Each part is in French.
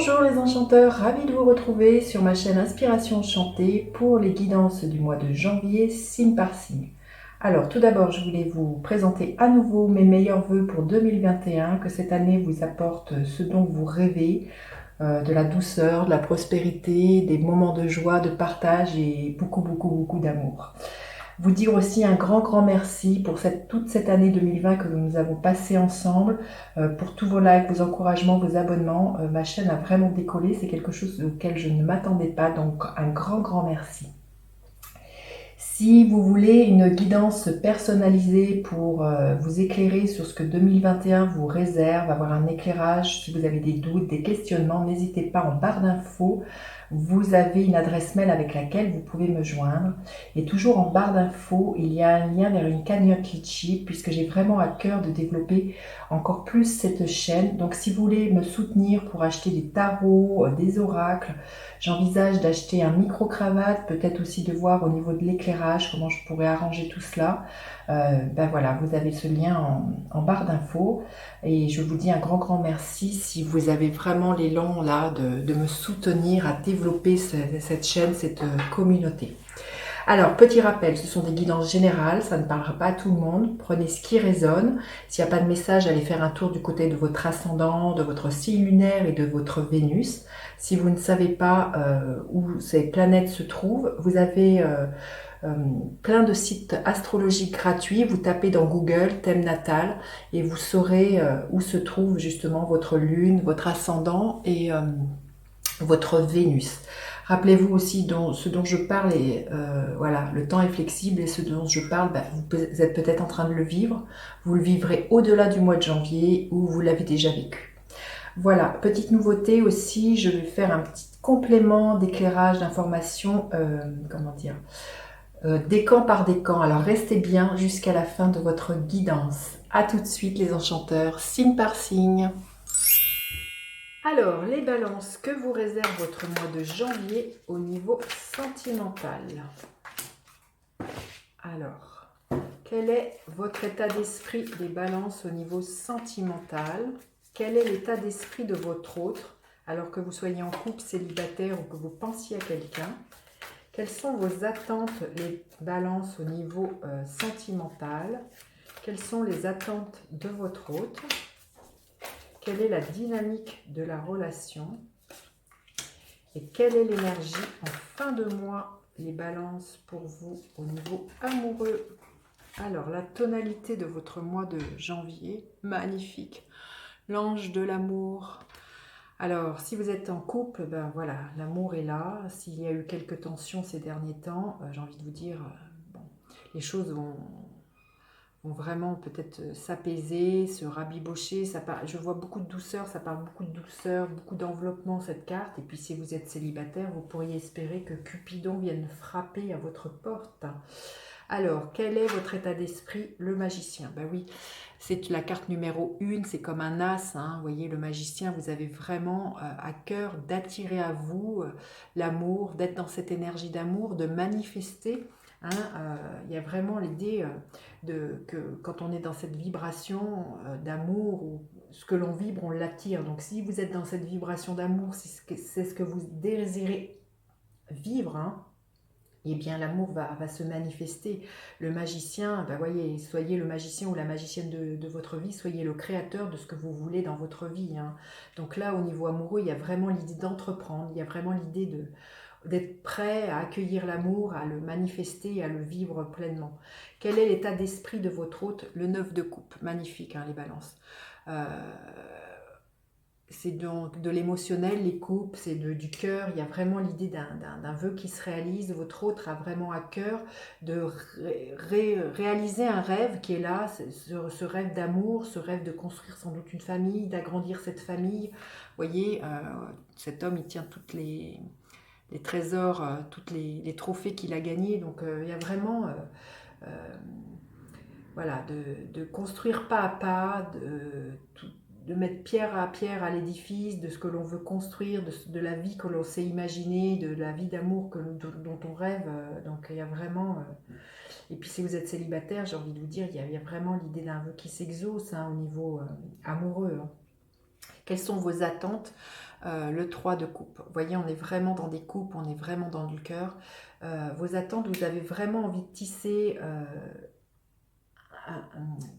Bonjour les enchanteurs, ravi de vous retrouver sur ma chaîne Inspiration Enchantée pour les guidances du mois de janvier, signe par signe. Alors tout d'abord, je voulais vous présenter à nouveau mes meilleurs vœux pour 2021, que cette année vous apporte ce dont vous rêvez, de la douceur, de la prospérité, des moments de joie, de partage et beaucoup d'amour. Vous dire aussi un grand merci pour toute cette année 2020 que nous avons passée ensemble, pour tous vos likes, vos encouragements, vos abonnements. Ma chaîne a vraiment décollé, c'est quelque chose auquel je ne m'attendais pas, donc un grand merci. Si vous voulez une guidance personnalisée pour vous éclairer sur ce que 2021 vous réserve, avoir un éclairage, si vous avez des doutes, des questionnements, n'hésitez pas en barre d'infos. Vous avez une adresse mail avec laquelle vous pouvez me joindre. Et toujours en barre d'infos, il y a un lien vers une cagnotte Litchi, puisque j'ai vraiment à cœur de développer encore plus cette chaîne. Donc si vous voulez me soutenir pour acheter des tarots, des oracles, j'envisage d'acheter un micro-cravate, peut-être aussi de voir au niveau de l'éclairage comment je pourrais arranger tout cela. Ben voilà, vous avez ce lien en barre d'infos. Et je vous dis un grand merci si vous avez vraiment l'élan là de me soutenir à développer cette chaîne, cette communauté. Alors, petit rappel, ce sont des guidances générales, ça ne parlera pas à tout le monde. Prenez ce qui résonne. S'il n'y a pas de message, allez faire un tour du côté de votre ascendant, de votre signe lunaire et de votre Vénus. Si vous ne savez pas où ces planètes se trouvent, vous avez plein de sites astrologiques gratuits. Vous tapez dans Google thème natal et vous saurez où se trouve justement votre lune, votre ascendant et votre Vénus. Rappelez-vous aussi ce dont je parle, et voilà, le temps est flexible et ce dont je parle, vous êtes peut-être en train de le vivre, vous le vivrez au-delà du mois de janvier ou vous l'avez déjà vécu. Voilà, petite nouveauté aussi, je vais faire un petit complément d'éclairage, d'information, comment dire, décan par décan. Alors restez bien jusqu'à la fin de votre guidance. A tout de suite les enchanteurs, signe par signe. Alors, les balances, que vous réserve votre mois de janvier au niveau sentimental? Alors, quel est votre état d'esprit des balances au niveau sentimental? Quel est l'état d'esprit de votre autre, alors que vous soyez en couple, célibataire ou que vous pensiez à quelqu'un? Quelles sont vos attentes, les balances au niveau sentimental? Quelles sont les attentes de votre autre? Quelle est la dynamique de la relation? Et quelle est l'énergie en fin de mois, les balances pour vous au niveau amoureux? Alors, la tonalité de votre mois de janvier, magnifique. L'ange de l'amour. Alors, si vous êtes en couple, ben voilà, l'amour est là. S'il y a eu quelques tensions ces derniers temps, j'ai envie de vous dire, bon, les choses vont vraiment peut-être s'apaiser, se rabibocher. Je vois beaucoup de douceur, ça parle beaucoup de douceur, beaucoup d'enveloppement cette carte. Et puis si vous êtes célibataire, vous pourriez espérer que Cupidon vienne frapper à votre porte. Alors, quel est votre état d'esprit? Le magicien. Ben oui, c'est la carte numéro 1, c'est comme un as. Hein. Vous voyez, le magicien, vous avez vraiment à cœur d'attirer à vous l'amour, d'être dans cette énergie d'amour, de manifester. Hein, y a vraiment l'idée que quand on est dans cette vibration d'amour, ou ce que l'on vibre, on l'attire. Donc si vous êtes dans cette vibration d'amour, c'est ce que vous désirez vivre, hein, eh bien l'amour va se manifester. Le magicien, ben voyez, soyez le magicien ou la magicienne de votre vie, soyez le créateur de ce que vous voulez dans votre vie. Hein. Donc là, au niveau amoureux, il y a vraiment l'idée d'entreprendre, il y a vraiment l'idée d'être prêt à accueillir l'amour, à le manifester et à le vivre pleinement. Quel est l'état d'esprit de votre hôte? Le 9 de coupe, magnifique, hein, les balances. C'est donc de l'émotionnel, les coupes, c'est du cœur. Il y a vraiment l'idée d'un vœu qui se réalise. Votre autre a vraiment à cœur de réaliser un rêve qui est là, ce rêve d'amour, ce rêve de construire sans doute une famille, d'agrandir cette famille. Vous voyez, cet homme, il tient toutes les trésors, tous les trophées qu'il a gagnés. Donc il y a vraiment voilà, de construire pas à pas, de mettre pierre à l'édifice, de ce que l'on veut construire, de la vie que l'on s'est imaginée, de la vie d'amour dont on rêve. Donc il y a vraiment... Et puis si vous êtes célibataire, j'ai envie de vous dire, il y a vraiment l'idée d'un vœu qui s'exauce, hein, au niveau amoureux. Hein. Quelles sont vos attentes? Le 3 de coupe. Vous voyez, on est vraiment dans des coupes, on est vraiment dans du cœur. Vos attentes, vous avez vraiment envie de tisser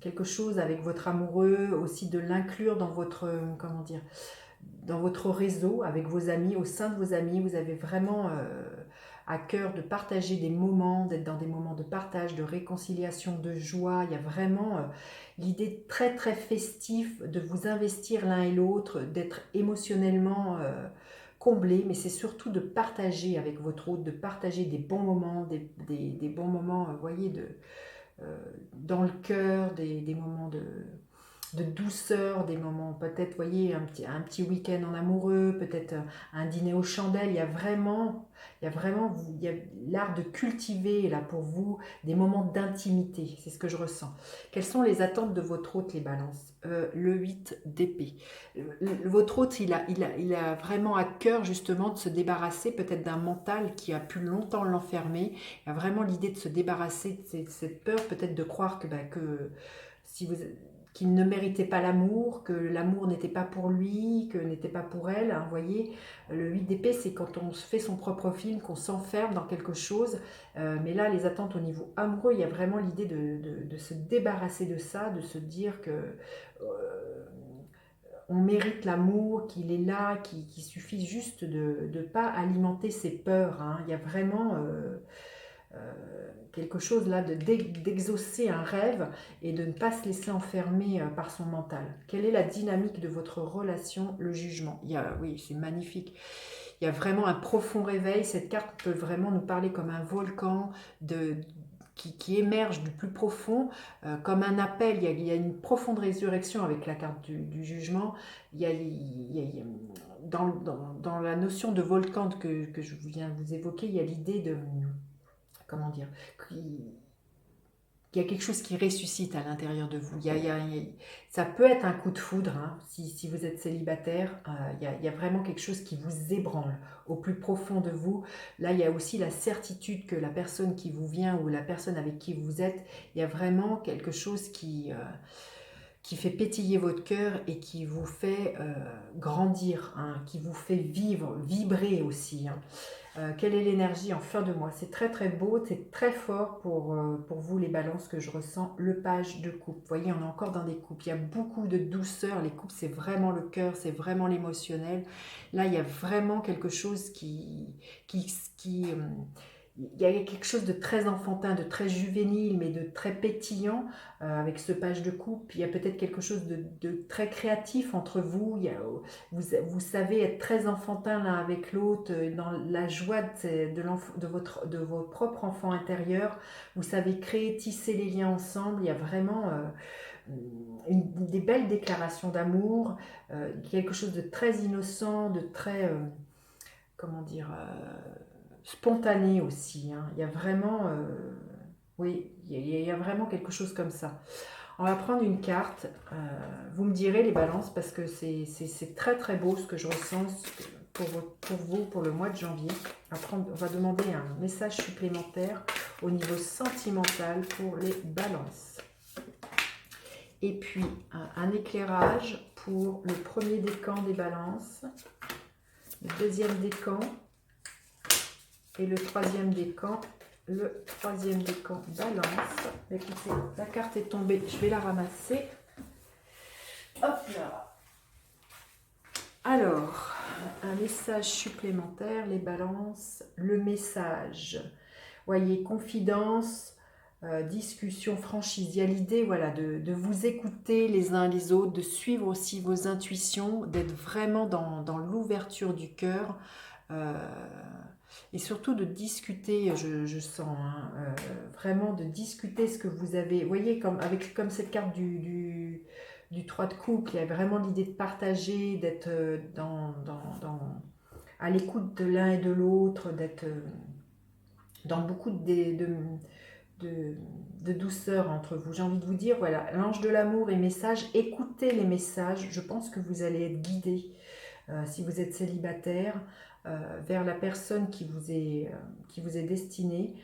quelque chose avec votre amoureux, aussi de l'inclure dans votre, comment dire, dans votre réseau, avec vos amis, au sein de vos amis. Vous avez vraiment à cœur de partager des moments, d'être dans des moments de partage, de réconciliation, de joie. Il y a vraiment l'idée très très festive de vous investir l'un et l'autre, d'être émotionnellement comblé, mais c'est surtout de partager avec votre autre, de partager des bons moments, des bons moments, vous voyez, dans le cœur, des moments de douceur, des moments peut-être, voyez, un petit week-end en amoureux, peut-être un dîner aux chandelles. Il y a l'art de cultiver là pour vous des moments d'intimité. C'est ce que je ressens. Quelles sont les attentes de votre hôte, les balances? Le 8 d'épée. Votre hôte, il a vraiment à cœur justement de se débarrasser peut-être d'un mental qui a pu longtemps l'enfermer. Il a vraiment l'idée de se débarrasser de cette peur, peut-être de croire que si vous qu'il ne méritait pas l'amour, que l'amour n'était pas pour lui, que n'était pas pour elle. Hein, vous voyez, le 8 d'épée, c'est quand on se fait son propre film, qu'on s'enferme dans quelque chose. Mais là, les attentes au niveau amoureux, il y a vraiment l'idée de se débarrasser de ça, de se dire que on mérite l'amour, qu'il est là, qu'il suffit juste de ne pas alimenter ses peurs. Hein. Il y a vraiment quelque chose là d'exaucer un rêve et de ne pas se laisser enfermer par son mental. Quelle est la dynamique de votre relation? Le jugement. Oui, c'est magnifique. Il y a vraiment un profond réveil. Cette carte peut vraiment nous parler comme un volcan qui émerge du plus profond, comme un appel. Il y a une profonde résurrection avec la carte du jugement. Dans la notion de volcan que je viens de vous évoquer, il y a l'idée de, comment dire, il y a quelque chose qui ressuscite à l'intérieur de vous. Ça peut être un coup de foudre, hein, si vous êtes célibataire. Il y a vraiment quelque chose qui vous ébranle au plus profond de vous. Là, il y a aussi la certitude que la personne qui vous vient ou la personne avec qui vous êtes, il y a vraiment quelque chose qui fait pétiller votre cœur et qui vous fait grandir, hein, qui vous fait vivre, vibrer aussi. Hein. Quelle est l'énergie en fin de mois? C'est très très beau, c'est très fort pour vous les balances que je ressens. Le page de coupe, vous voyez, on est encore dans des coupes, il y a beaucoup de douceur, les coupes c'est vraiment le cœur, c'est vraiment l'émotionnel. Là il y a vraiment quelque chose il y a quelque chose de très enfantin, de très juvénile, mais de très pétillant avec ce page de coupe. Il y a peut-être quelque chose de très créatif entre vous. Vous savez être très enfantin l'un avec l'autre, dans la joie de votre propre enfant intérieur. Vous savez créer, tisser les liens ensemble. Il y a vraiment des belles déclarations d'amour, quelque chose de très innocent, de très, comment dire, spontané aussi. Hein. Il y a vraiment, oui, il y a vraiment quelque chose comme ça. On va prendre une carte. Vous me direz les balances parce que c'est très très beau ce que je ressens pour vous pour le mois de janvier. On va demander un message supplémentaire au niveau sentimental pour les balances. Et puis un éclairage pour le premier décan des balances, le deuxième décan et le troisième décan. Le troisième décan balance. Écoutez, la carte est tombée, je vais la ramasser. Hop là. Alors, un message supplémentaire, les balances, le message. Voyez, confidence, discussion, franchise. Il y a l'idée, voilà, de vous écouter les uns les autres, de suivre aussi vos intuitions, d'être vraiment dans l'ouverture du cœur. Et surtout de discuter, je sens, hein, vraiment de discuter ce que vous avez. Vous voyez, comme cette carte du 3 de couple, il y a vraiment l'idée de partager, d'être à l'écoute de l'un et de l'autre, d'être dans beaucoup de douceur entre vous. J'ai envie de vous dire, voilà, l'ange de l'amour et message, écoutez les messages, je pense que vous allez être guidé. Si vous êtes célibataire, vers la personne qui vous est destinée.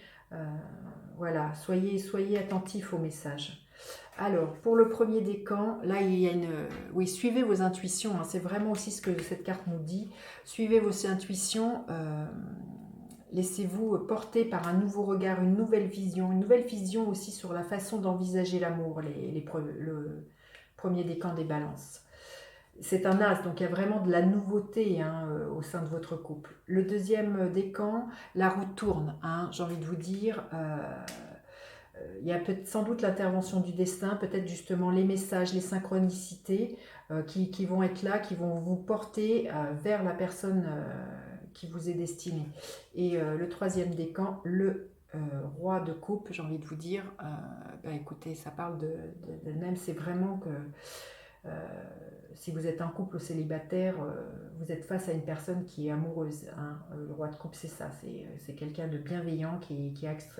Voilà, soyez attentifs aux messages. Alors, pour le premier décan, là, il y a une... Oui, suivez vos intuitions, hein, c'est vraiment aussi ce que cette carte nous dit. Suivez vos intuitions, laissez-vous porter par un nouveau regard, une nouvelle vision aussi sur la façon d'envisager l'amour, le premier décan des balances. C'est un as, donc il y a vraiment de la nouveauté au sein de votre couple. Le deuxième décan, la roue tourne, hein, j'ai envie de vous dire... il y a sans doute l'intervention du destin, peut-être justement les messages, les synchronicités qui vont être là, qui vont vous porter vers la personne qui vous est destinée. Et le troisième décan, le roi de coupe, j'ai envie de vous dire, écoutez, ça parle de même, c'est vraiment que si vous êtes un couple ou célibataire, vous êtes face à une personne qui est amoureuse. Hein. Le roi de coupe, c'est ça, c'est quelqu'un de bienveillant, qui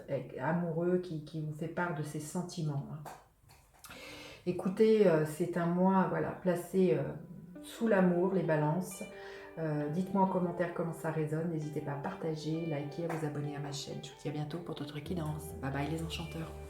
est amoureux, qui vous fait part de ses sentiments. Hein. Écoutez, c'est un mois voilà, placé sous l'amour, les balances. Dites-moi en commentaire comment ça résonne. N'hésitez pas à partager, liker, à vous abonner à ma chaîne. Je vous dis à bientôt pour d'autres guidances. Bye bye les enchanteurs.